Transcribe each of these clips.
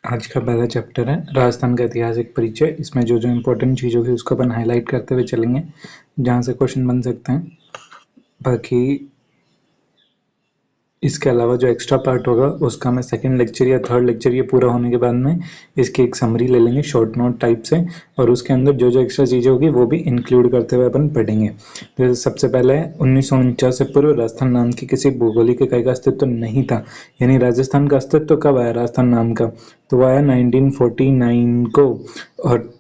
आज का पहला चैप्टर है राजस्थान का ऐतिहासिक परिचय। इसमें जो जो इम्पोर्टेंट चीज़ होगी उसको अपन हाईलाइट करते हुए चलेंगे, जहाँ से क्वेश्चन बन सकते हैं। बाकी इसके अलावा जो एक्स्ट्रा पार्ट होगा उसका मैं सेकंड लेक्चर या थर्ड लेक्चर ये पूरा होने के बाद में इसकी एक समरी ले लेंगे शॉर्ट नोट टाइप से, और उसके अंदर जो जो एक्स्ट्रा चीज़ें होगी वो भी इंक्लूड करते हुए अपन पढ़ेंगे। तो सबसे पहले 1949 से पूर्व राजस्थान नाम की किसी भौगोलिक इकाई का अस्तित्व नहीं था। यानी राजस्थान का अस्तित्व कब आया राजस्थान नाम का? तो वो आया 1949 को। और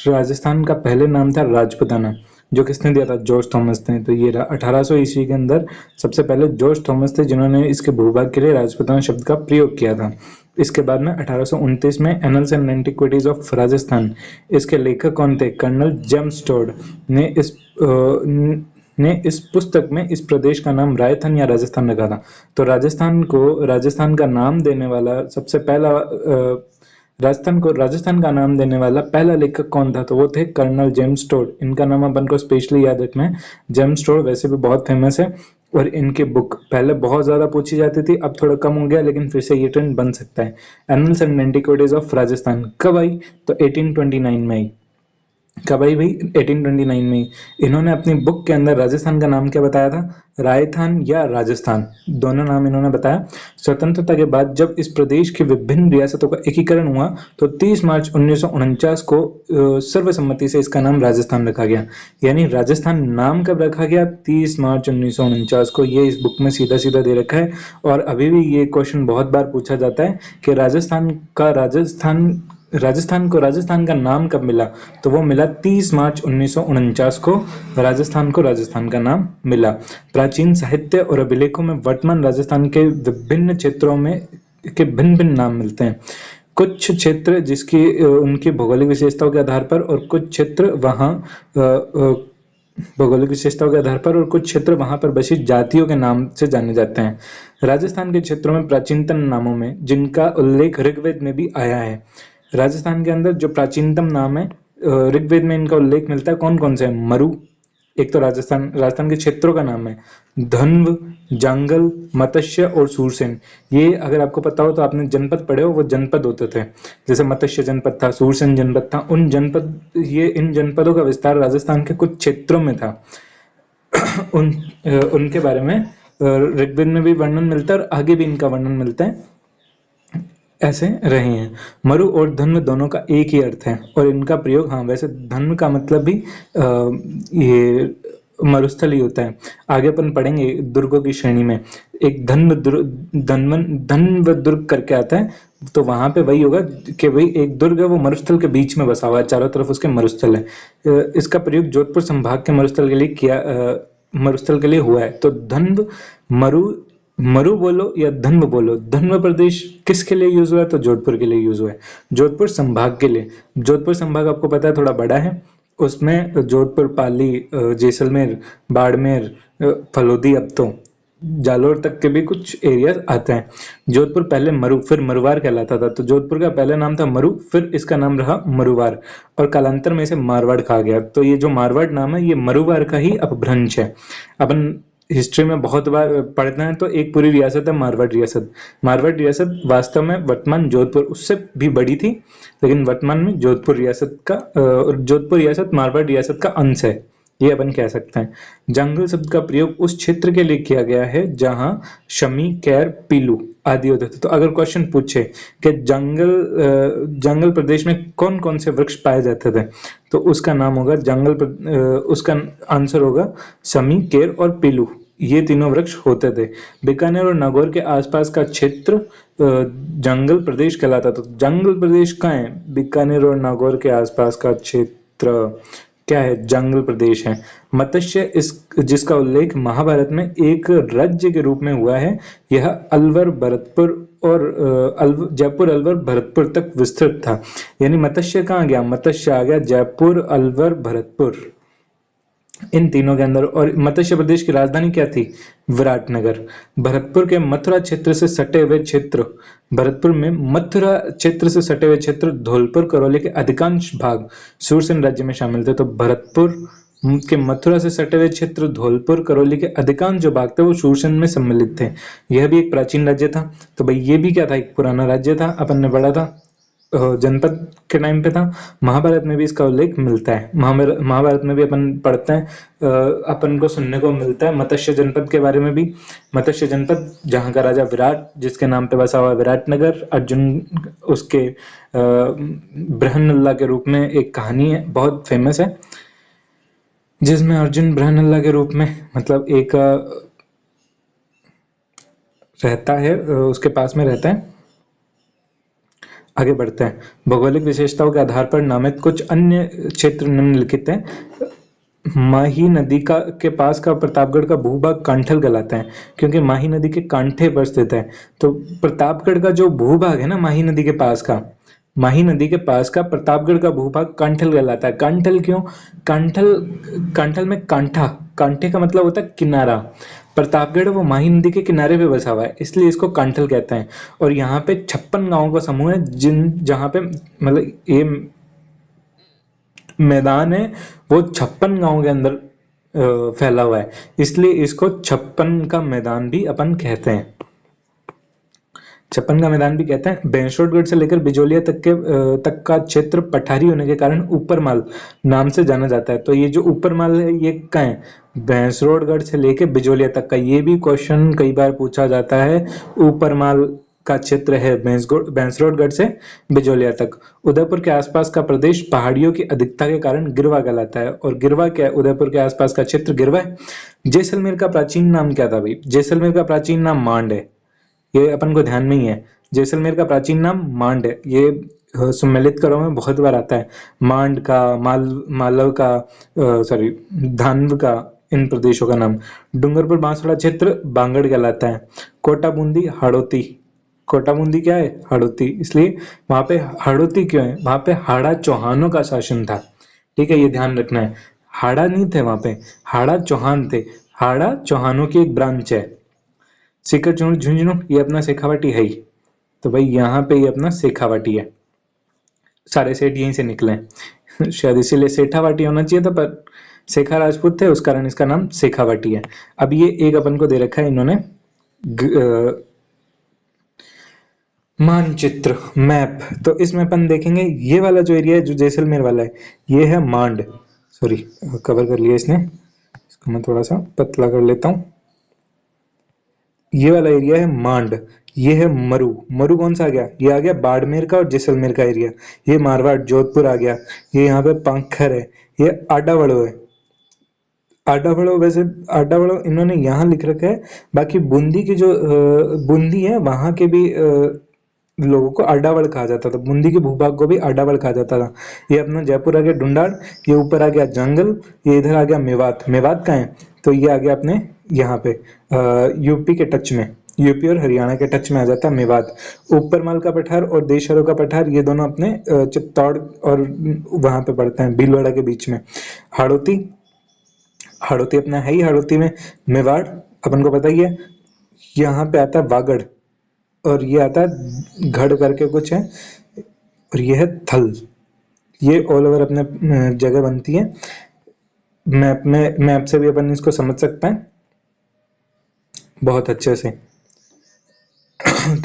राजस्थान का पहले नाम था राजपुताना, जो किसने दिया था? जॉर्ज थॉमस ने। तो ये 1800 ईस्वी के अंदर सबसे पहले जॉर्ज थॉमस थे जिन्होंने इसके भूभाग के लिए राजपुताना शब्द का प्रयोग किया था। इसके बाद में 1829 में annuls and antiquities of Rajasthan, इसके लेखक कौन थे? कर्नल जेम्स टोड ने इस पुस्तक में इस प्रदेश का नाम रायथन या राजस्थान रखा था। तो राजस्थान का नाम देने वाला सबसे पहला राजस्थान का नाम देने वाला पहला लेखक कौन था? तो वो थे कर्नल जेम्स टोड। इनका नाम अपन को स्पेशली याद रखना है। जेम्स टोड वैसे भी बहुत फेमस है और इनकी बुक पहले बहुत ज्यादा पूछी जाती थी, अब थोड़ा कम हो गया, लेकिन फिर से ये ट्रेंड बन सकता है। Annuls and antiquities of Rajasthan कब आई? तो 1829 में आई। कब आई भाई? 1829 में। इन्होंने अपनी बुक के अंदर राजस्थान का नाम क्या बताया था? रायथान या राजस्थान, दोनों नाम इन्होंने बताया। स्वतंत्रता के बाद जब इस प्रदेश की विभिन्न रियासतों का एकीकरण हुआ तो 30 मार्च 1949 को सर्वसम्मति से इसका नाम राजस्थान रखा गया। यानी राजस्थान नाम कब रखा गया? 30 मार्च 1949 को। ये इस बुक में सीधा सीधा दे रखा है। और अभी भी ये क्वेश्चन बहुत बार पूछा जाता है कि राजस्थान को राजस्थान का नाम कब मिला? तो वो मिला 30 मार्च 1949 को राजस्थान को राजस्थान का नाम मिला। प्राचीन साहित्य और अभिलेखों में वर्तमान राजस्थान के विभिन्न क्षेत्रों में के भिन्न भिन्न नाम मिलते हैं। कुछ क्षेत्र जिसकी उनकी भौगोलिक विशेषताओं के आधार पर, और कुछ क्षेत्र वहाँ भौगोलिक विशेषताओं के आधार पर, और कुछ क्षेत्र वहां पर बसी जातियों के नाम से जाने जाते हैं। राजस्थान के क्षेत्रों में प्राचीनतम नामों में जिनका उल्लेख ऋग्वेद में भी आया है। राजस्थान के अंदर जो प्राचीनतम नाम है ऋग्वेद में इनका उल्लेख मिलता है। कौन कौन से हैं? मरु, एक तो राजस्थान के क्षेत्रों का नाम है। धन्व, जांगल, मत्स्य और सूरसेन। ये अगर आपको पता हो तो आपने जनपद पढ़े हो, वो जनपद होते थे। जैसे मत्स्य जनपद था, सूरसेन जनपद था। इन जनपदों का विस्तार राजस्थान के कुछ क्षेत्रों में था। उनके बारे में ऋग्वेद में भी वर्णन मिलता है और आगे भी इनका वर्णन मिलता है। ऐसे रहे हैं। मरु और धन्व दोनों का एक ही अर्थ है और इनका प्रयोग, हाँ वैसे धन्व का मतलब भी ये मरुस्थल ही होता है। आगे अपन पढ़ेंगे दुर्गों की श्रेणी में एक धन्व दुर्ग करके आता है। तो वहां पे वही होगा कि भाई एक दुर्ग है, वो मरुस्थल के बीच में बसा हुआ है, चारों तरफ उसके मरुस्थल है। इसका प्रयोग जोधपुर संभाग के मरुस्थल के लिए हुआ है। तो धन्व, मरु बोलो या धन्व बोलो, धन्व प्रदेश किसके लिए यूज हुआ है? तो जोधपुर के लिए यूज हुआ है, जोधपुर संभाग के लिए। जोधपुर संभाग आपको पता है थोड़ा बड़ा है। उसमें जोधपुर, पाली, जैसलमेर, बाड़मेर, फलोदी, अब तो जालोर तक के भी कुछ एरिया आते हैं। जोधपुर पहले मरु फिर मरुवार कहलाता था। तो जोधपुर का पहले नाम था मरु, फिर इसका नाम रहा मरुवार और कालांतर में इसे मारवाड़ कहा गया। तो ये जो मारवाड़ नाम है ये मरुवार का ही अपभ्रंश है। अपन हिस्ट्री में बहुत बार पढ़ते हैं तो एक पूरी रियासत है मारवाड़ रियासत। मारवाड़ रियासत वास्तव में वर्तमान जोधपुर उससे भी बड़ी थी, लेकिन वर्तमान में जोधपुर रियासत मारवाड़ रियासत का अंश है, ये अपन कह सकते हैं। जंगल शब्द का प्रयोग उस क्षेत्र के लिए किया गया है जहां शमी, कैर, पीलू आदि होते थे। तो अगर क्वेश्चन पूछे कि जंगल प्रदेश में कौन कौन से वृक्ष पाए जाते थे, तो उसका नाम होगा उसका आंसर होगा शमी, केर और पीलू। ये तीनों वृक्ष होते थे। बीकानेर और नागौर के आसपास का क्षेत्र जंगल प्रदेश कहलाता। तो जंगल प्रदेश कहाँ है? बीकानेर और नागौर के आसपास का क्षेत्र क्या है? जंगल प्रदेश है। मत्स्य जिसका उल्लेख महाभारत में एक राज्य के रूप में हुआ है, यह अलवर, भरतपुर और जयपुर, अलवर, भरतपुर तक विस्तृत था। यानी मत्स्य कहाँ गया? मत्स्य आ गया जयपुर, अलवर, भरतपुर, इन तीनों के अंदर। और मत्स्य प्रदेश की राजधानी क्या थी? विराटनगर। भरतपुर में मथुरा क्षेत्र से सटे हुए क्षेत्र धौलपुर, करौली के अधिकांश भाग सूरसेन राज्य में शामिल थे। तो भरतपुर, के मथुरा से सटे हुए क्षेत्र धौलपुर करौली के अधिकांश जो भाग थे वो शूरसेन में सम्मिलित थे। यह भी एक प्राचीन राज्य था। तो भाई ये भी क्या था, एक पुराना राज्य था, अपन ने पढ़ा था जनपद के टाइम पे था। महाभारत में भी इसका उल्लेख मिलता है। महाभारत में भी अपन पढ़ते हैं, अपन को सुनने को मिलता है मत्स्य जनपद के बारे में भी। मत्स्य जनपद जहाँ का राजा विराट, जिसके नाम पे बसा हुआ विराटनगर, अर्जुन उसके बृहन्नल्ला के रूप में एक कहानी है, बहुत फेमस है, जिसमें अर्जुन बृहन्नल्ला के रूप में मतलब एक रहता है, उसके पास में रहता है। आगे बढ़ते हैं। भौगोलिक विशेषताओं के आधार पर नामित कुछ अन्य क्षेत्र निम्नलिखित हैं। माही नदी के पास का प्रतापगढ़ का भूभाग कांठल कहलाता है, क्योंकि माही नदी के कांठे पर स्थित है। तो प्रतापगढ़ का जो भूभाग है ना, माही नदी के पास का, माही नदी के पास का प्रतापगढ़ का भूभाग कांठल कहलाता है। कांठल क्यों? कांठल, कांठल में कांठा, कांठे का मतलब होता है किनारा। प्रतापगढ़ वो माही नदी के किनारे पे बसा हुआ है, इसलिए इसको कांठल कहते हैं। और यहाँ पे 56 गांवों का समूह है, जहाँ पे मतलब ये मैदान है वो 56 गांव के अंदर फैला हुआ है, इसलिए इसको 56 का मैदान भी अपन कहते हैं। 56 का मैदान भी कहते हैं। बैंसरोडगढ़ से लेकर बिजोलिया तक का क्षेत्र पठारी होने के कारण ऊपरमाल नाम से जाना जाता है। तो ये जो ऊपरमाल है ये कहाँ है? बैंसरोडगढ़ से लेकर बिजोलिया तक का। ये भी क्वेश्चन कई बार पूछा जाता है। ऊपरमाल का क्षेत्र है बैंसरोडगढ़ से बिजोलिया तक। उदयपुर के आसपास का प्रदेश पहाड़ियों की अधिकता के कारण गिरवा कहलाता है। और गिरवा क्या है? उदयपुर के आसपास का क्षेत्र गिरवा है। जैसलमेर का प्राचीन नाम क्या था भाई? जैसलमेर का प्राचीन नाम मांड है, ये अपन को ध्यान में ही है। जैसलमेर का प्राचीन नाम मांड है, ये सुमेलित करों में बहुत बार आता है। मांड का, मालव का, सॉरी धानव का, इन प्रदेशों का नाम। डूंगरपुर बांसवाड़ा क्षेत्र बांगड़ कहलाता है। कोटा बूंदी हाड़ौती, कोटा बूंदी क्या है? हाड़ौती। इसलिए वहां पे हाड़ौती क्यों है? वहां पे हाड़ा चौहानों का शासन था, ठीक है, ये ध्यान रखना है। हाड़ा नहीं थे वहां पे, हाड़ा चौहान थे। हाड़ा चौहानों की एक ब्रांच है। सीकर झुंझुनू ये अपना शेखावाटी है ही। तो भाई यहाँ पे ये अपना शेखावाटी है, सारे सेठ यहीं से निकले हैं। शायद इसीलिए सेठावाटी होना चाहिए था, पर शेखा राजपूत थे, उस कारण इसका नाम शेखावाटी है। अब ये एक अपन को दे रखा है इन्होंने मानचित्र, मैप। तो इसमें अपन देखेंगे ये वाला जो एरिया है, जो जैसलमेर वाला है, ये है मांड, सॉरी कवर कर लिया इसने, इसको मैं थोड़ा सा पतला कर लेता हूँ। ये वाला एरिया है मांड, ये है मरु। मरु कौन सा आ गया? ये आ गया बाड़मेर का और जैसलमेर का एरिया। ये मारवाड़ जोधपुर आ गया। ये यहाँ पे पांखर है। ये आडावड़ो है। आडावड़ो, वैसे आडावड़ो इन्होंने यहाँ लिख रखा है। बाकी बूंदी की जो बूंदी है वहां के भी लोगों को आडावड़ कहा जाता था। बूंदी के भूभाग को भी आडावड़ कहा जाता था। ये अपना जयपुर आ गया डुंडाड़, ये ऊपर आ गया जंगल, ये इधर आ गया मेवात। मेवात कहाँ है? तो ये आ गया अपने यहाँ पे यूपी के टच में, यूपी और हरियाणा के टच में आ जाता है मेवात। ऊपरमाल का पठार और देशहरों का पठार ये दोनों अपने चित्तौड़ और वहां पे पड़ते हैं, भीलवाड़ा के बीच में। हाड़ौती, हाड़ौती अपना है ही, हाड़ौती में मेवाड़ अपन को पता ही है। यहाँ पे आता है वागड़, और ये आता है घड़ करके कुछ है, और ये है थल। ये ऑल ओवर अपने जगह बनती है। मैप से भी अपन इसको समझ सकते हैं बहुत अच्छे से।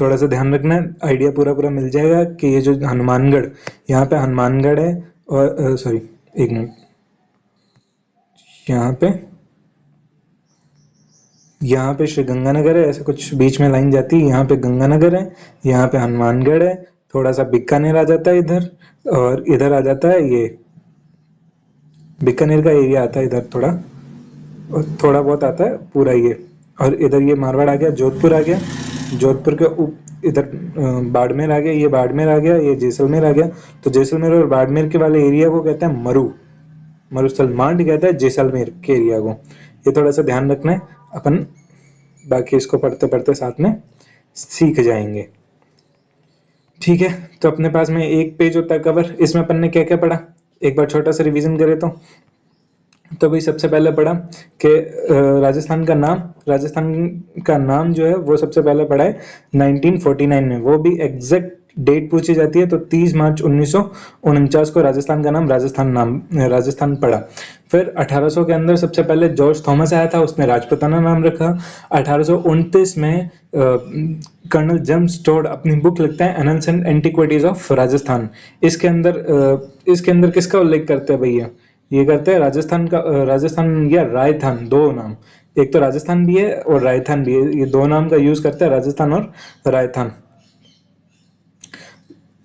थोड़ा सा ध्यान रखना है, आइडिया पूरा पूरा मिल जाएगा कि ये जो हनुमानगढ़, यहाँ पे हनुमानगढ़ है, और सॉरी एक मिनट, यहाँ पे श्री गंगानगर है, ऐसे कुछ बीच में लाइन जाती है, यहाँ पे गंगानगर है, यहाँ पे हनुमानगढ़ है, थोड़ा सा बीकानेर आ जाता है इधर, और इधर आ जाता है ये बीकानेर का एरिया आता है इधर थोड़ा, और थोड़ा बहुत आता है पूरा ये। और इधर ये मारवाड़ आ गया, जोधपुर आ गया, जोधपुर के इधर बाड़मेर आ गया, ये बाड़मेर आ गया, ये जैसलमेर आ गया। तो जैसलमेर और बाड़मेर के वाले एरिया को कहते हैं मरु, मरुस्थल। मांड कहता है जैसलमेर के एरिया को। ये थोड़ा सा ध्यान रखना है, अपन बाकी इसको पढ़ते पढ़ते साथ में सीख जाएंगे, ठीक है। तो अपने पास में एक पेज होता है कवर, इसमें अपन ने क्या क्या पढ़ा, एक बार छोटा सा रिवीजन करें तो भाई सबसे पहले पढ़ा कि राजस्थान का नाम जो है वो सबसे पहले पढ़ा है 1949 में, वो भी एग्जैक्ट डेट पूछी जाती है तो 30 मार्च 1949 को राजस्थान का नाम राजस्थान पड़ा। फिर 1800 के अंदर सबसे पहले जॉर्ज थॉमस आया था, उसने राजपूताना नाम रखा। 1829 में कर्नल जेम्स टोड अपनी बुक लिखते हैं annuls and antiquities of Rajasthan. इसके अंदर किसका उल्लेख करते हैं भैया? ये करते हैं राजस्थान का, राजस्थान या रायथान, दो नाम, एक तो राजस्थान भी है और रायथान भी है, ये दो नाम का यूज करते हैं, राजस्थान और रायथान।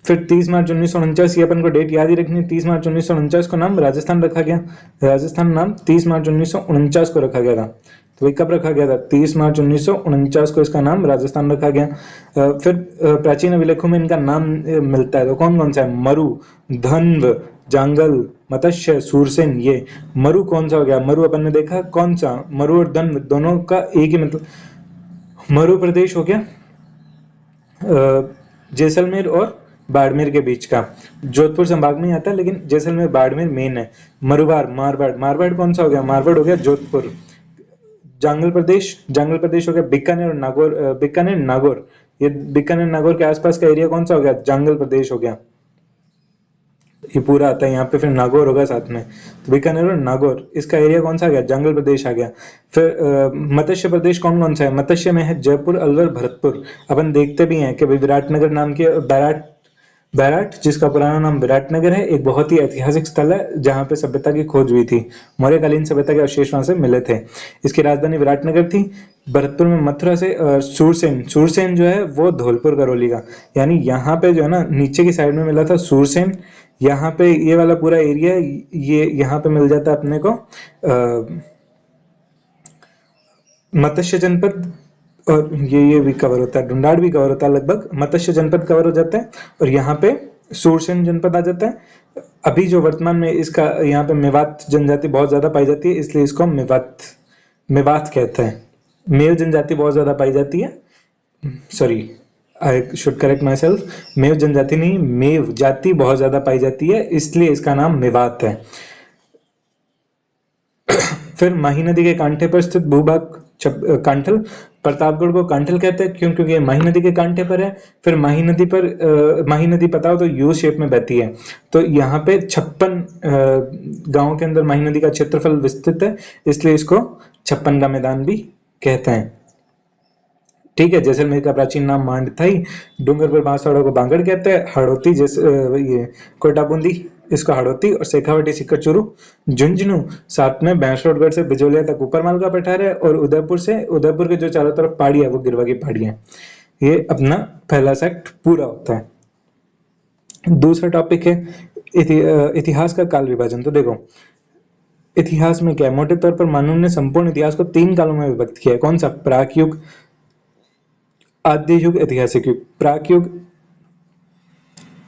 फिर 30 मार्च 1949, ये अपन को डेट याद ही रखनी है, 30 मार्च 1949 को नाम राजस्थान रखा गया। राजस्थान नाम 30 मार्च 1949 को रखा गया था। तो ये कब रखा गया था? 30 मार्च 1949 को इसका नाम राजस्थान रखा गया। फिर प्राचीन अभिलेखों में इनका नाम मिलता है, तो कौन कौन सा है? मरु, धन्व, जांगल, मत्स्य, सूरसेन। ये मरु कौन सा हो गया? मरु अपन ने देखा कौन सा, मरु और धन्व दोनों का एक ही मतलब। मरु प्रदेश हो गया जैसलमेर और बाड़मेर के बीच का, जोधपुर संभाग में ही आता है, लेकिन जैसलमेर बाड़मेर मेन है। मरुवार, मारवाड़ कौन सा हो गया? मारवाड़ हो गया जोधपुर। जांगल प्रदेश हो गया बीकानेर और नागौर, बीकानेर नागौर, ये बीकानेर नागौर के आसपास का एरिया कौन सा हो गया? जांगल प्रदेश हो गया। ये पूरा आता है यहाँ पे, फिर नागौर होगा साथ में, तो बीकानेर और नागौर, इसका एरिया कौन सा आ गया? जंगल प्रदेश आ गया। फिर मत्स्य प्रदेश कौन कौन सा है? मत्स्य में है जयपुर, अलवर, भरतपुर। अपन देखते भी हैं कि विराटनगर नाम के बैराट, जिसका पुराना नाम विराटनगर है, एक बहुत ही ऐतिहासिक स्थल है जहाँ पे सभ्यता की खोज हुई थी, मौर्यकालीन सभ्यता के अवशेष वहां से मिले थे। इसकी राजधानी विराटनगर थी। भरतपुर में मथुरा से सूरसेन जो है वो धौलपुर करौली का, यानी यहाँ पे जो है ना नीचे की साइड में मिला था सूरसेन। यहाँ पे ये वाला पूरा एरिया, ये यहाँ पे मिल जाता है अपने को मत्स्य जनपद, और ये भी कवर होता है, ढूंढाड़ भी कवर होता है, लगभग मत्स्य जनपद कवर हो जाता है, और यहाँ पे सूरसेन जनपद आ जाता है। अभी जो वर्तमान में इसका यहाँ पे मेवात जनजाति बहुत ज्यादा पाई जाती है, इसलिए इसको हम मेवात कहते हैं। मेव जनजाति बहुत ज्यादा पाई जाती है, sorry I should correct myself, Meo जनजाति नहीं, मेव जाति बहुत ज्यादा पाई जाती है, इसलिए इसका नाम मेवात है। फिर माही नदी के कांठे पर स्थित भूभाग कांठल, प्रतापगढ़ को कांठल कहते हैं क्यों? क्योंकि ये माही नदी के कांठे पर है। फिर माही नदी पता हो तो यू शेप में बहती है, तो यहाँ पे 56 गांवों के अंदर माही नदी का क्षेत्रफल विस्तृत है, इसलिए इसको 56 का मैदान भी कहते हैं। ठीक है, जैसलमेर का प्राचीन नाम मांड था ही। डूंगर पर बांसवाड़ा को बांगड़ कहते हैं। हड़ौती जैसे ये कोटा बूंदी, इसको हड़ौती, और शेखावटी, सिक्कर चूरू, झुंझुनू, साथ में बैंसरोडगढ़ से बिजोलिया तक ऊपर माल का पठार है, और उदयपुर के जो चारों तरफ पहाड़ी है वो गिरवा की पहाड़ी है। ये अपना पहला सेक्ट पूरा होता है। दूसरा टॉपिक है इतिहास का काल विभाजन। तो देखो इतिहास में क्या है, मोटे तौर पर मानव ने संपूर्ण इतिहास को 3 कालों में विभक्त किया है। कौन सा? प्राक युग, आद्य युग, ऐतिहासिक युग। प्राक युग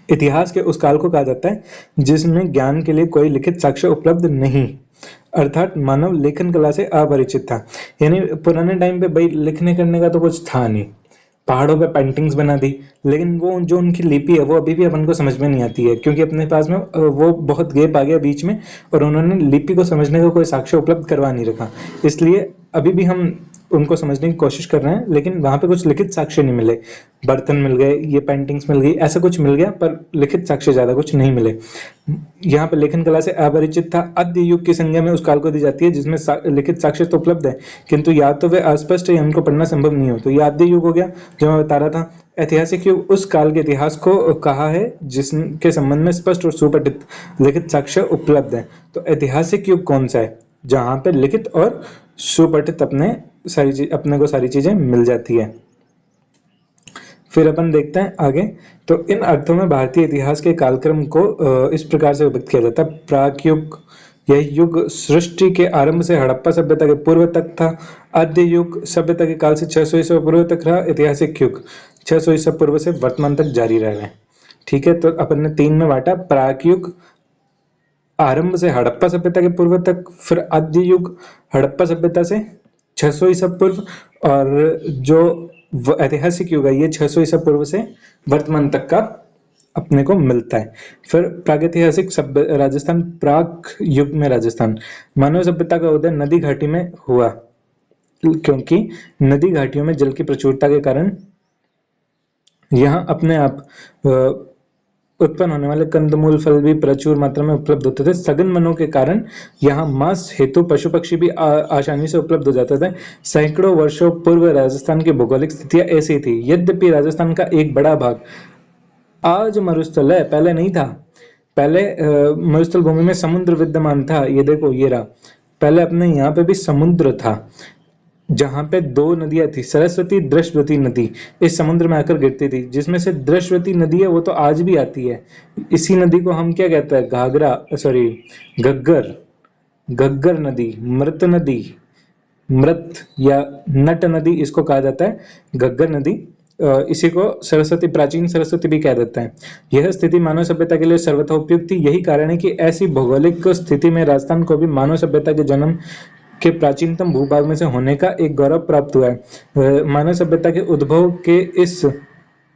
इतिहास के उस काल को कहा जाता है जिसमें ज्ञान के लिए कोई लिखित साक्ष्य उपलब्ध नहीं, अर्थात मानव लेखन कला से अपरिचित था। यानी पुराने टाइम पे भाई लिखने करने का तो कुछ था नहीं, पहाड़ों पे पेंटिंग्स बना दी, लेकिन वो जो उनकी लिपि है वो अभी भी अपन को समझ में नहीं आती है, क्योंकि अपने पास में वो बहुत गैप आ गया बीच में, और उन्होंने लिपि को समझने का कोई साक्ष्य उपलब्ध करवा नहीं रखा। इसलिए अभी भी हम उनको समझने की कोशिश कर रहे हैं, लेकिन वहां पे कुछ लिखित साक्ष्य नहीं मिले। बर्तन मिल गए, ये पेंटिंग्स मिल गई, ऐसा कुछ मिल गया, पर लिखित साक्ष्य ज्यादा कुछ नहीं मिले। यहाँ पे लेखन कला से अपरिचित था। आद्य युग की संज्ञा में उस काल को दी जाती है जिसमें लिखित साक्ष्य तो उपलब्ध है, किंतु या तो वे अस्पष्ट या उनको पढ़ना संभव नहीं हो, तो ये आद्य युग हो गया जो मैं बता रहा था। ऐतिहासिक युग उस काल के इतिहास को कहा है जिसके संबंध में स्पष्ट और सुपठित लिखित साक्ष्य उपलब्ध है। तो ऐतिहासिक युग कौन सा है? जहां पे लिखित और सुपठित अपने को सारी चीजें मिल जाती है। फिर अपन देखते हैं आगे। तो इन अर्थों में भारतीय इतिहास के कालक्रम को इस प्रकार से विभक्त किया जाता है। प्राक युग, यह युग सृष्टि के आरंभ से हड़प्पा सभ्यता के पूर्व तक था। आद्य युग सभ्यता के काल से 600 ईसा पूर्व तक रहा। ऐतिहासिक युग 600 ईसा पूर्व से वर्तमान तक जारी रह गए। ठीक है, तो अपन ने 3 में बांटा। प्राक युग आरंभ से हड़प्पा सभ्यता के पूर्व तक, फिर आद्य युग हड़प्पा सभ्यता से 600 ईसा पूर्व, और जो ऐतिहासिक युग है ये 600 ईसा पूर्व से वर्तमान तक का अपने को मिलता है। फिर प्रागैतिहासिक राजस्थान, प्राक युग में राजस्थान, मानव सभ्यता का उदय नदी घाटी में हुआ, क्योंकि नदी घाटियों में जल की प्रचुरता के कारण यहाँ अपने आप उत्पन्न होने वाले कंदमूल फल भी प्रचुर मात्रा में उपलब्ध होते थे। सघन वनों के कारण यहाँ मांस हेतु पशु पक्षी भी आसानी से उपलब्ध हो जाते थे। सैकड़ों वर्षों पूर्व राजस्थान की भौगोलिक स्थितियां ऐसी थी। यद्यपि राजस्थान का एक बड़ा भाग आज मरुस्थल है, पहले नहीं था। पहले मरुस्थल भूमि में समुद्र विद्यमान था। ये देखो, ये रहा। पहले अपने यहाँ पे भी समुद्र था, जहां पे दो नदियां थी, सरस्वती दृश्यवती नदी इस समुद्र में आकर गिरती थी। जिसमें से दृश्यवती नदी है वो तो आज भी आती है। इसी नदी को हम क्या कहते हैं, घाघरा, सॉरी, घग्गर, घग्गर नदी, मृत नदी, मृत या नट नदी इसको कहा जाता है, घग्गर नदी। इसी को सरस्वती, प्राचीन सरस्वती भी कह देते हैं। यह स्थिति मानव सभ्यता के लिए सर्वथा उपयुक्त थी। यही कारण है कि ऐसी भौगोलिक स्थिति में राजस्थान को भी मानव सभ्यता के जन्म के प्राचीनतम भूभाग में से होने का एक गौरव प्राप्त हुआ है। मानव सभ्यता के उद्भव के इस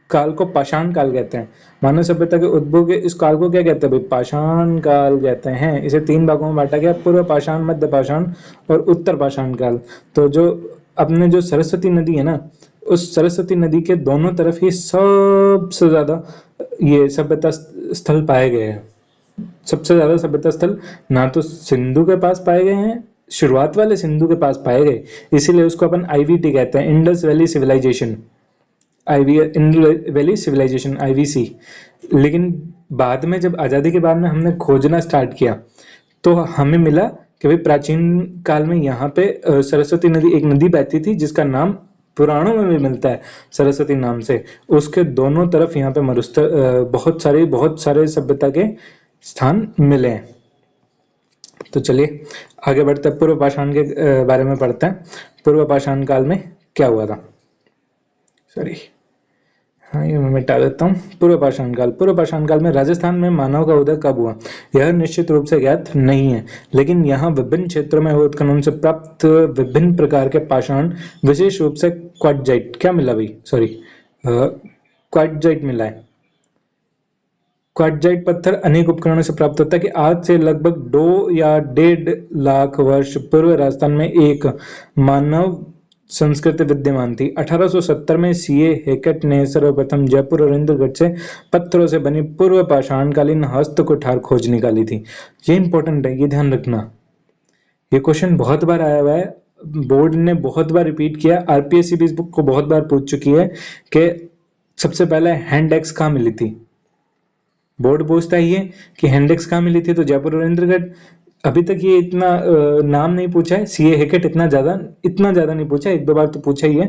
काल को पाषाण काल कहते हैं। मानव सभ्यता के उद्भव के इस काल को क्या कहते हैं भाई, पाषाण काल कहते हैं। इसे 3 भागों में बांटा गया, पूर्व पाषाण, मध्य पाषाण और उत्तर पाषाण काल। तो जो अपने जो सरस्वती नदी है ना, उस सरस्वती नदी के दोनों तरफ ही सबसे ज्यादा ये सभ्यता स्थल पाए गए हैं। सबसे ज्यादा सभ्यता स्थल ना तो सिंधु के पास पाए गए हैं, शुरुआत वाले सिंधु के पास पाए गए, इसीलिए उसको अपन आईवीटी कहते हैं, Indus valley civilization, Indus valley civilization, IVC. लेकिन बाद में जब आजादी के बाद में हमने खोजना स्टार्ट किया तो हमें मिला कि भाई प्राचीन काल में यहाँ पे सरस्वती नदी, एक नदी बहती थी जिसका नाम पुराणों में भी मिलता है सरस्वती नाम से। उसके दोनों तरफ यहाँ पे बहुत सारे सभ्यता के स्थान मिले हैं। तो चलिए आगे बढ़ते हैं, पूर्व पाषाण के बारे में पढ़ते हैं। पूर्व पाषाण काल में क्या हुआ था, सॉरी, हाँ ये मैं मिटा देता हूँ। पूर्व पाषाण काल। पूर्व पाषाण काल में राजस्थान में मानव का उदय कब हुआ, यह निश्चित रूप से ज्ञात नहीं है, लेकिन यहाँ विभिन्न क्षेत्रों में हुए उत्खनन से प्राप्त विभिन्न प्रकार के पाषाण, विशेष रूप से क्वार्टजाइट, क्या मिला भाई, सॉरी, क्वार्टजाइट मिला है। क्वार्टजाइट पत्थर अनेक उपकरणों से प्राप्त होता है कि आज से लगभग 2 या 1.5 लाख वर्ष पूर्व राजस्थान में एक मानव संस्कृति विद्यमान थी। 1870 में सीए हेकेट ने सर्वप्रथम जयपुर और इंद्रगढ़ से पत्थरों से बनी पूर्व पाषाणकालीन हस्त कुठार खोज निकाली थी। ये इंपॉर्टेंट है, ये ध्यान रखना। ये क्वेश्चन बहुत बार आया हुआ है, बोर्ड ने बहुत बार रिपीट किया, आरपीएससी भी इस बुक को बहुत बार पूछ चुकी है कि सबसे पहले हैंड एक्स कहाँ मिली थी। बोर्ड पूछता ही है कि हैंड एक्स कहाँ मिली थी, तो जयपुर और इंद्रगढ़। अभी तक ये इतना नाम नहीं पूछा है, सीए हेकेट इतना ज्यादा नहीं पूछा, 1-2 बार तो पूछा ही है,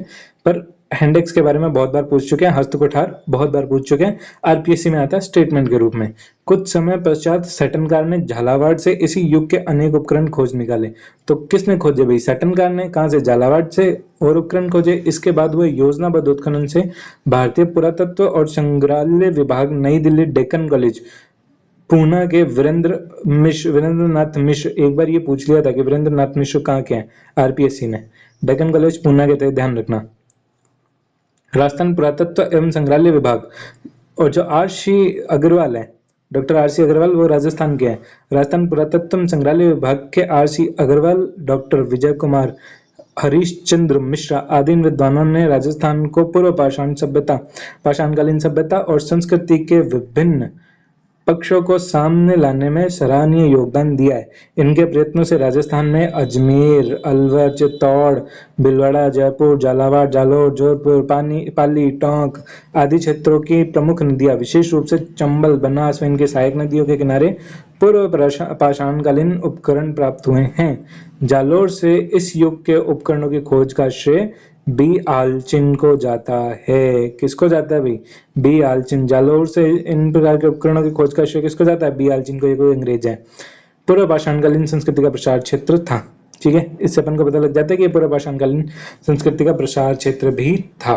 पर हैंडेक्स के बारे में बहुत बार पूछ चुके हैं, हस्त कुठार बहुत बार पूछ चुके हैं। आरपीएससी में आता है स्टेटमेंट के रूप में। कुछ समय पश्चात सैटनकार ने झालावाड़ से इसी युग के अनेक उपकरण खोज निकाले। तो किसने खोजे भाई, सैटनकार ने। कहाँ से, झालावाड़ से, और उपकरण खोजे। इसके बाद वह योजनाबद्ध उत्खनन से भारतीय पुरातत्व और संग्रहालय विभाग, नई दिल्ली, डेक्कन कॉलेज, पूना के वीरेंद्रनाथ मिश्र, एक बार ये पूछ लिया था कि वीरेंद्रनाथ मिश्र कहाँ के हैं आरपीएससी ने, डेक्कन कॉलेज पूना के थे, ध्यान रखना। राजस्थान पुरातत्व एवं संग्रहालय विभाग, और जो आरसी अग्रवाल है, डॉक्टर आरसी अग्रवाल, वो राजस्थान के हैं। राजस्थान पुरातत्व संग्रहालय विभाग के आरसी अग्रवाल, डॉक्टर विजय कुमार, हरीश चंद्र मिश्रा आदि विद्वानों ने राजस्थान को पूर्व पाषाणकालीन सभ्यता और संस्कृति के विभिन्न पक्षों को सामने लाने में सराहनीय योगदान दिया है। इनके प्रयत्नों से राजस्थान में अजमेर, अलवर, चित्तौड़, भीलवाड़ा, जयपुर, झालावाड़, जालोर, जोधपुर, पाली, टोंक आदि क्षेत्रों की प्रमुख नदियां, विशेष रूप से चंबल, बनास व इनके सहायक नदियों के किनारे पूर्व पाषाणकालीन उपकरण प्राप्त हुए हैं। जालोर से इस युग के उपकरणों की खोज का श्रेय बी आलचिन को जाता है। किसको जाता है भाई, बी आलचिन। जालोर से इन प्रकार के उपकरणों की खोज का श्रेय किसको जाता है, बी आलचिन को। ये कोई अंग्रेज है। पूर्व पाषाणकालीन संस्कृति का प्रसार क्षेत्र था, ठीक है। इससे अपन को पता लग जाता है कि पूर्व पाषाणकालीन संस्कृति का प्रसार क्षेत्र भी था।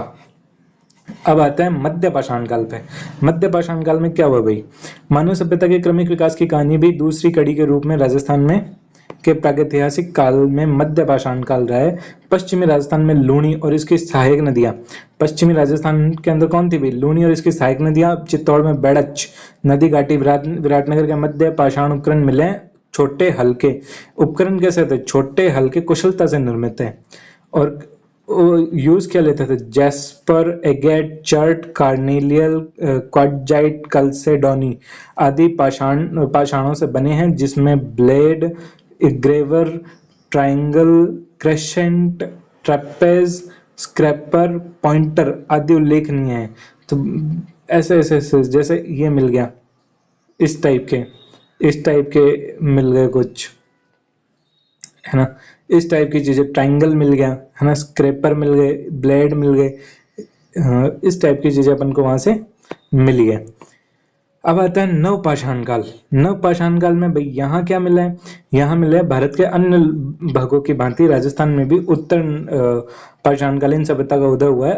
अब आता है मध्य पाषाण काल पे। मध्य पाषाण काल में क्या हुआ भाई, मानव सभ्यता के क्रमिक विकास की कहानी भी दूसरी कड़ी के रूप में राजस्थान में के प्रागैतिहासिक काल में मध्य पाषाण काल रहा है। पश्चिमी राजस्थान में लूणी और इसकी सहायक नदियां, पश्चिमी राजस्थान के अंदर कौन थी भाई, लूणी और इसकी सहायक नदियां। चित्तौड़ में बेड़च नदी घाटी, विराटनगर के मध्य पाषाण उपकरण मिले, छोटे हल्के। उपकरण कैसे थे, छोटे हल्के, कुशलता से निर्मित है। और यूज क्या लेते थे? Jasper, agate, chert, carnelian, quartzite, chalcedony आदि पाषाणों से बने हैं, जिसमें blade, graver, triangle, crescent, trapeze, scraper, pointer आदि उल्लेखनीय हैं। तो ऐसे जैसे ये मिल गया, इस टाइप के मिल गए कुछ, है ना। इस टाइप की चीजें, ट्रायंगल मिल गया, है ना, स्क्रैपर मिल गए, ब्लेड मिल गए, इस टाइप की चीजें अपन को वहां से मिली है। अब आता है नवपाषाण काल। नवपाषाण काल में भाई यहाँ क्या मिला है? यहाँ मिला है भारत के अन्य भागों की भांति राजस्थान में भी उत्तर पाषाणकालीन सभ्यता का उदय हुआ है।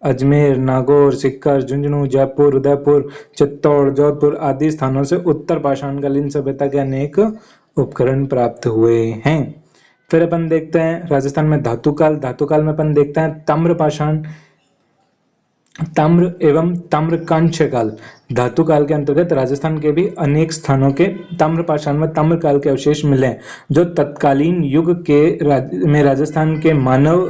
अजमेर, नागौर, सिक्कर, झुंझुनू, जयपुर, उदयपुर, चित्तौड़, जोधपुर आदि स्थानों से उत्तर पाषाणकालीन सभ्यता के अनेक उपकरण प्राप्त हुए हैं। फिर अपन देखते हैं राजस्थान में धातु काल में अपन देखते हैं ताम्रपाषाण, ताम्र एवं ताम्रकांस्य काल। धातु काल के अंतर्गत राजस्थान के भी अनेक स्थानों के ताम्रपाषाण में ताम्र काल के अवशेष मिले हैं, जो तत्कालीन युग में राजस्थान के मानव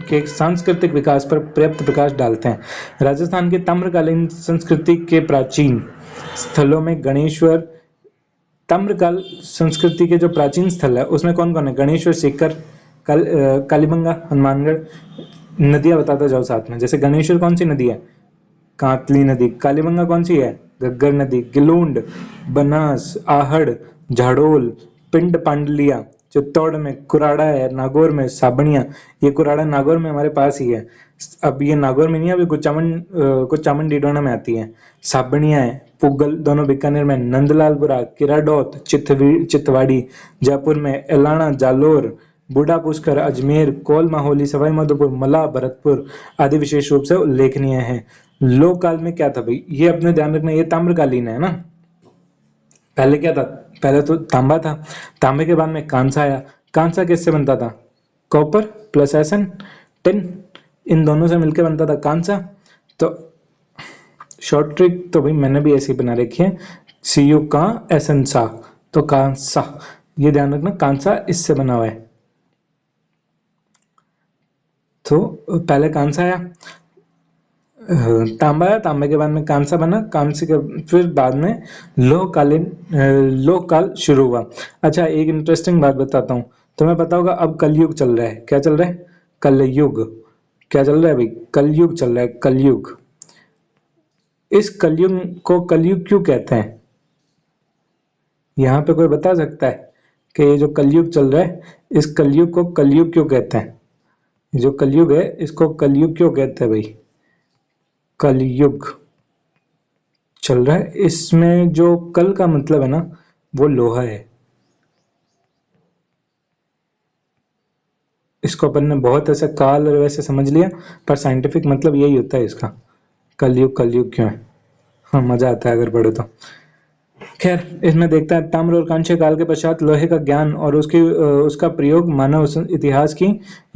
के सांस्कृतिक विकास पर पर्याप्त प्रकाश डालते हैं। राजस्थान की ताम्रकालीन संस्कृति के प्राचीन स्थलों में गणेश्वर, ताम्रकाल संस्कृति के जो प्राचीन स्थल है उसमें कौन कौन है? गणेश्वर, सीकर, कालीबंगा, हनुमानगढ़। नदियां बताता जाओ साथ में। जैसे गणेश्वर कौन सी नदी है? कांतली नदी। कालीबंगा कौन सी है? घग्गर नदी। गिलूंड, बनास, आहड़, झाड़ोल, पिंड पांडलिया। चित्तौड़ में कुराड़ा है, नागौर में साबणिया। ये कुराड़ा नागौर में हमारे पास ही है। अब ये नागौर में नहीं है, अभी कुचामन डीडोना में आती है। साबणिया है, पुगल दोनों बीकानेर में, नंदलालपुरा, किराडोत, चितवाड़ी जयपुर में, एलाना, जालोर, बूढ़ा पुष्कर, अजमेर, कोल माहोली, सवाई माधोपुर, मला, भरतपुर आदि विशेष रूप से उल्लेखनीय है। लोक काल में क्या था भाई? ये अपने ध्यान रखना, ये ताम्रकालीन है ना। पहले क्या था? पहले तो तांबा था, तांबे के बाद में कांसा आया। कांसा किससे बनता था? कॉपर प्लस एसन, टिन, इन दोनों से मिलकर बनता था कांसा। तो शॉर्ट ट्रिक तो भाई मैंने भी ऐसी बना रखी है, सीयू का एसन सा, तो कांसा, ये ध्यान रखना, कांसा इससे बना हुआ है। तो पहले कांसा आया, तांबा आया, तांबे के बाद में कांसा बना, कांसे के फिर बाद में लोह काल शुरू हुआ। अच्छा, एक इंटरेस्टिंग बात बताता हूँ, तुम्हें पता होगा अब कलयुग चल रहा है। क्या चल रहा है? कलयुग। क्या चल रहा है भाई? कलयुग चल रहा है, कलयुग। इस कलयुग को कलयुग क्यों कहते हैं? यहाँ पे कोई बता सकता है कि ये जो कलयुग चल रहा है, इस कलयुग को कलयुग क्यों कहते हैं? जो कलयुग है इसको कलयुग क्यों कहते हैं भाई? कलयुग चल रहा है, इसमें जो कल का मतलब है ना, वो लोहा है। इसको अपन ने बहुत ऐसे काल और वैसे समझ लिया, पर साइंटिफिक मतलब यही होता है इसका। कलयुग कलयुग क्यों है? हाँ, मजा आता है अगर पढ़ो तो। खैर, इसमें देखता है ताम्र और कांस्य काल के पश्चात लोहे का ज्ञान और उसका प्रयोग मानव इतिहास की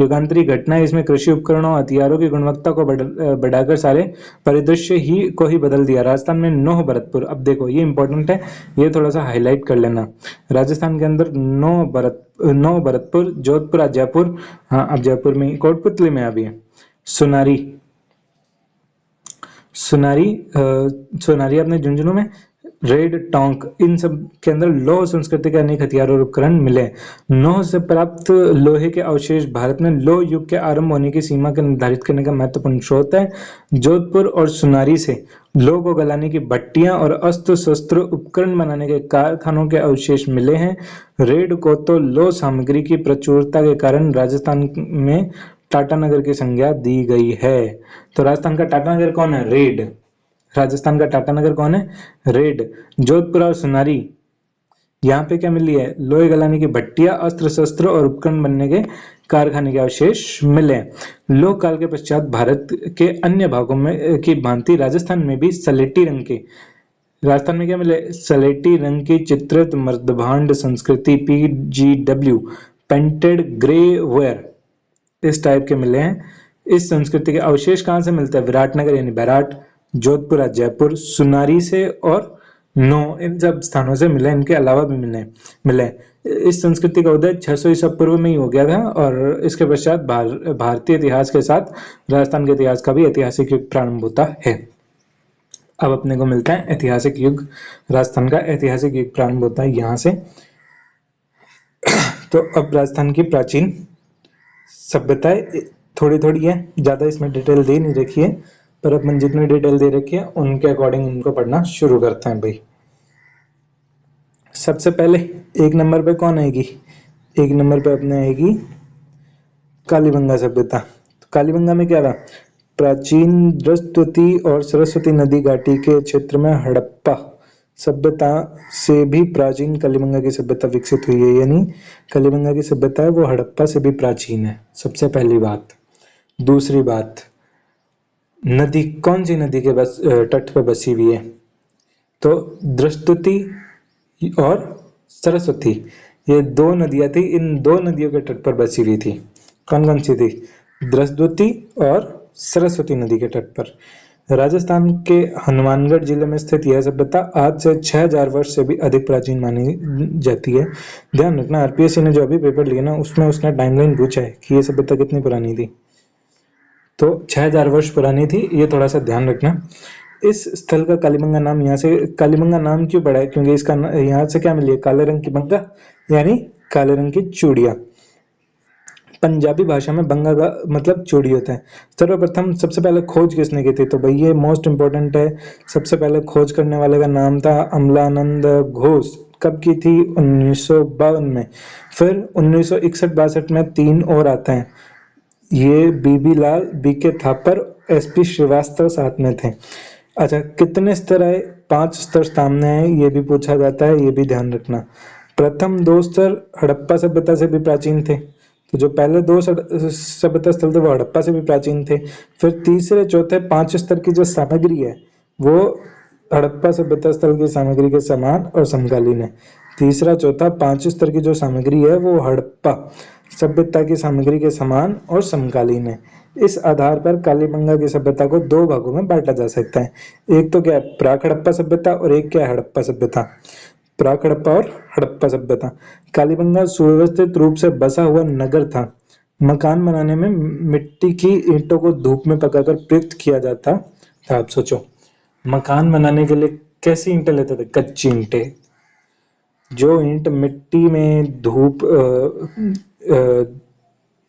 युगांतरी घटना। इसमें कृषि उपकरणों, हथियारों की गुणवत्ता को बढ़ाकर सारे परिदृश्य को ही बदल दिया। राजस्थान में नौह भरतपुर, अब देखो ये इंपॉर्टेंट है, ये थोड़ा सा हाईलाइट कर लेना। राजस्थान के अंदर नौ भरतपुर, जोधपुर, जयपुर, हाँ अब जयपुर में, कोटपुतली में अभी है, सुनारी, सोनारी अपने झुंझुनू में, रेड टोंक, इन सब के अंदर लौह संस्कृति के अनेक हथियार और उपकरण मिले। नौह से प्राप्त लोहे के अवशेष भारत में लौह युग के आरंभ होने की सीमा को निर्धारित करने का महत्वपूर्ण स्रोत है। जोधपुर और सुनारी से लौह को गलाने की भट्टियां और अस्त्र शस्त्र उपकरण बनाने के कारखानों के अवशेष मिले हैं। रेड को तो लौह सामग्री की प्रचुरता के कारण राजस्थान में टाटानगर की संज्ञा दी गई है। तो राजस्थान का टाटानगर कौन है? रेड। राजस्थान का टाटानगर कौन है? रेड। जोधपुर और सुनारी, यहाँ पे क्या मिली है? लोहे गलाने की भट्टियां, अस्त्र शस्त्र और उपकरण बनने के कारखाने के अवशेष मिले। लोह काल के पश्चात भारत के अन्य भागों में की भांति राजस्थान में भी सलेटी रंग के, राजस्थान में क्या मिले? सलेटी रंग की चित्रित मर्दभांड संस्कृति, PGW, पेंटेड ग्रे वेयर, इस टाइप के मिले हैं। इस संस्कृति के अवशेष कहाँ से मिलते हैं? विराटनगर यानी बैराट, जोधपुर, जयपुर, सुनारी से और नो, इन सब स्थानों से मिले। इनके अलावा भी मिले। इस संस्कृति का उदय 600 ईसा पूर्व में ही हो गया था और इसके पश्चात भारतीय इतिहास के साथ राजस्थान के इतिहास का भी ऐतिहासिक युग प्रारंभ होता है। अब अपने को मिलता है ऐतिहासिक युग, राजस्थान का ऐतिहासिक युग प्रारंभ होता है यहाँ से। तो अब राजस्थान की प्राचीन सभ्यताएं थोड़ी थोड़ी है, ज्यादा इसमें डिटेल दे नहीं रखी है, पर अपन जितनी डिटेल दे रखी है उनके अकॉर्डिंग इनको पढ़ना शुरू करते हैं भाई। सबसे पहले एक नंबर पे कौन आएगी? एक नंबर पे अपने आएगी कालीबंगा सभ्यता। तो कालीबंगा में क्या था? प्राचीन द्रस्तुति और सरस्वती नदी घाटी के क्षेत्र में हड़प्पा सभ्यता से भी प्राचीन कलिबंगा की सभ्यता विकसित हुई है, यानी कलिबंगा की सभ्यता है वो हड़प्पा से भी प्राचीन है, सबसे पहली बात। दूसरी बात, नदी कौन सी नदी के तट पर बसी हुई है? तो द्रस्तुति और सरस्वती, ये दो नदियां थी, इन दो नदियों के तट पर बसी हुई थी। कौन कौन सी थी? द्रस्तुति और सरस्वती नदी के तट पर। राजस्थान के हनुमानगढ़ जिले में स्थित यह सभ्यता आज से 6000 वर्ष से भी अधिक प्राचीन मानी जाती है। ध्यान रखना, आरपीएससी ने जो अभी पेपर लिया ना उसमें उसने टाइमलाइन पूछा है कि ये सभ्यता कितनी पुरानी थी, तो 6000 वर्ष पुरानी थी, ये थोड़ा सा ध्यान रखना। इस स्थल का कालीबंगा नाम यहाँ से कालीबंगा नाम क्यों पड़ा है? क्योंकि इसका यहाँ से क्या मिली है? काले रंग की बंगा, यानी काले रंग की चूड़िया। पंजाबी भाषा में बंगा का मतलब चूड़ी होता है। सर्वप्रथम सबसे पहले खोज किसने की थी? तो भाई ये मोस्ट इंपॉर्टेंट है। सबसे पहले खोज करने वाले का नाम था अमलानंद घोष। कब की थी? 1952 में। फिर 1961-62 में तीन और आते हैं, ये बीबी लाल, बीके थापर, एसपी श्रीवास्तव साथ में थे। अच्छा, कितने स्तर आए? 5 स्तर सामने आए, ये भी पूछा जाता है, ये भी ध्यान रखना। प्रथम 2 स्तर हड़प्पा सभ्यता से भी प्राचीन थे, तो जो पहले 2 सभ्यता स्थल थे वो हड़प्पा से भी प्राचीन थे। फिर तीसरे चौथे 5 स्तर की जो सामग्री है वो हड़प्पा सभ्यता स्थल की सामग्री के समान और समकालीन है। तीसरा चौथा 5 स्तर की जो सामग्री है वो हड़प्पा सभ्यता की सामग्री के समान और समकालीन है। इस आधार पर कालीबंगा की सभ्यता को 2 भागों में बांटा जा सकता है। एक तो क्या है? प्राक हड़प्पा सभ्यता, और एक क्या है? हड़प्पा सभ्यता। प्राक हड़प्पा और हड़प्पा सभ्यता। कालीबंगा सुव्यवस्थित रूप से बसा हुआ नगर था। मकान बनाने में मिट्टी की ईंटों को धूप में पकाकर प्रयुक्त किया जाता था। आप सोचो, मकान बनाने के लिए कैसी ईंटें लेते थे? कच्ची ईंटें। जो ईंट मिट्टी में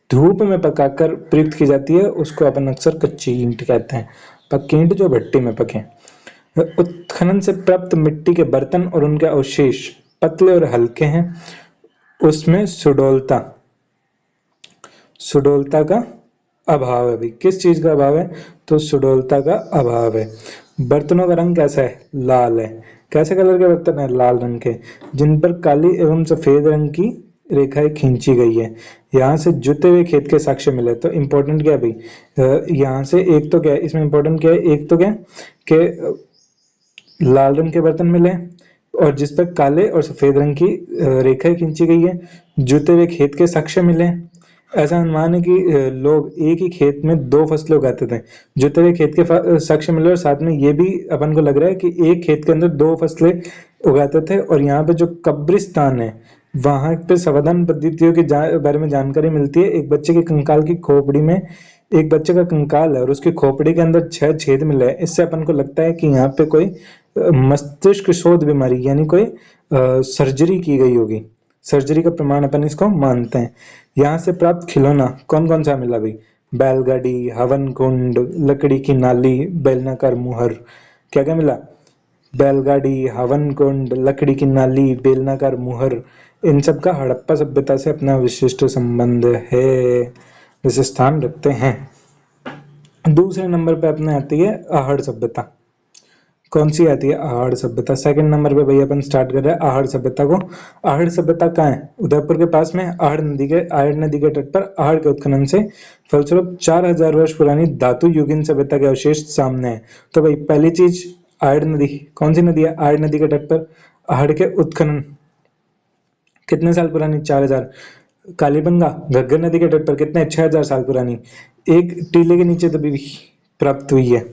धूप में पकाकर प्रयुक्त की जाती है उसको अपन अक्सर कच्ची ईंट कहते हैं। पक्की ईंट जो भट्टी में पके। उत्खनन से प्राप्त मिट्टी के बर्तन और उनके अवशेष पतले और हल्के हैं। उसमें सुडौलता का अभाव है। भाई किस चीज का अभाव है? तो सुडौलता का अभाव है। बर्तनों का रंग कैसा है? लाल है। कैसे कलर के बर्तन है? लाल रंग के, जिन पर काली एवं सफेद रंग की रेखाएं खींची गई है। यहाँ से जुते हुए खेत के साक्ष्य मिले। तो इम्पोर्टेंट क्या है भाई? यहाँ से एक तो क्या है इसमें इम्पोर्टेंट क्या है? एक तो क्या कि लाल रंग के बर्तन मिले और जिस पर काले और सफेद रंग की रेखाएं खींची गई है। जुते हुए खेत के साक्ष्य मिले। ऐसा अनुमान है कि लोग एक ही खेत में 2 फसलें उगाते थे। जुते हुए खेत के साक्ष्य मिले और साथ में ये भी अपन को लग रहा है कि एक खेत के अंदर 2 फसलें उगाते थे। और यहाँ पे जो कब्रिस्तान है वहां पे संवर्धन पद्धतियों के बारे में जानकारी मिलती है। एक बच्चे के कंकाल की खोपड़ी में, एक बच्चे का कंकाल है और उसकी खोपड़ी के अंदर 6 छेद मिले हैं। इससे अपन को लगता है कि यहाँ पे कोई मस्तिष्क शोध बीमारी यानी कोई सर्जरी की गई होगी। सर्जरी का प्रमाण अपन इसको मानते हैं। यहाँ से प्राप्त खिलौना कौन कौन सा मिला भाई? बैलगाड़ी, हवन कुंड, लकड़ी की नाली, बेलनाकार मुहर। क्या क्या मिला? बैलगाड़ी, हवन कुंड, लकड़ी की नाली, बेलनाकार मुहर। इन सब का हड़प्पा सभ्यता से अपना विशिष्ट संबंध है, जैसे स्थान रखते हैं। दूसरे नंबर पे अपने आती है आहड़ सभ्यता। कौन सी आती है? आहड़ सभ्यता। सेकंड नंबर पे भाई अपन स्टार्ट कर रहे हैं आहड़ सभ्यता को। आहड़ सभ्यता कहाँ है? उदयपुर के पास में आहड़ नदी के तट पर आहड़ के उत्खनन से फलस्वरूप 4000 वर्ष पुरानी धातु युगीन सभ्यता के अवशेष सामने है। तो भाई पहली चीज आहड़ नदी। कौन सी नदी है? आहड़ नदी के तट पर आहड़ के उत्खनन कितने साल पुरानी? 4000। कालीबंगा घग्गर नदी के तट पर कितने? 6000 साल पुरानी। एक टीले के नीचे तभी प्राप्त हुई है।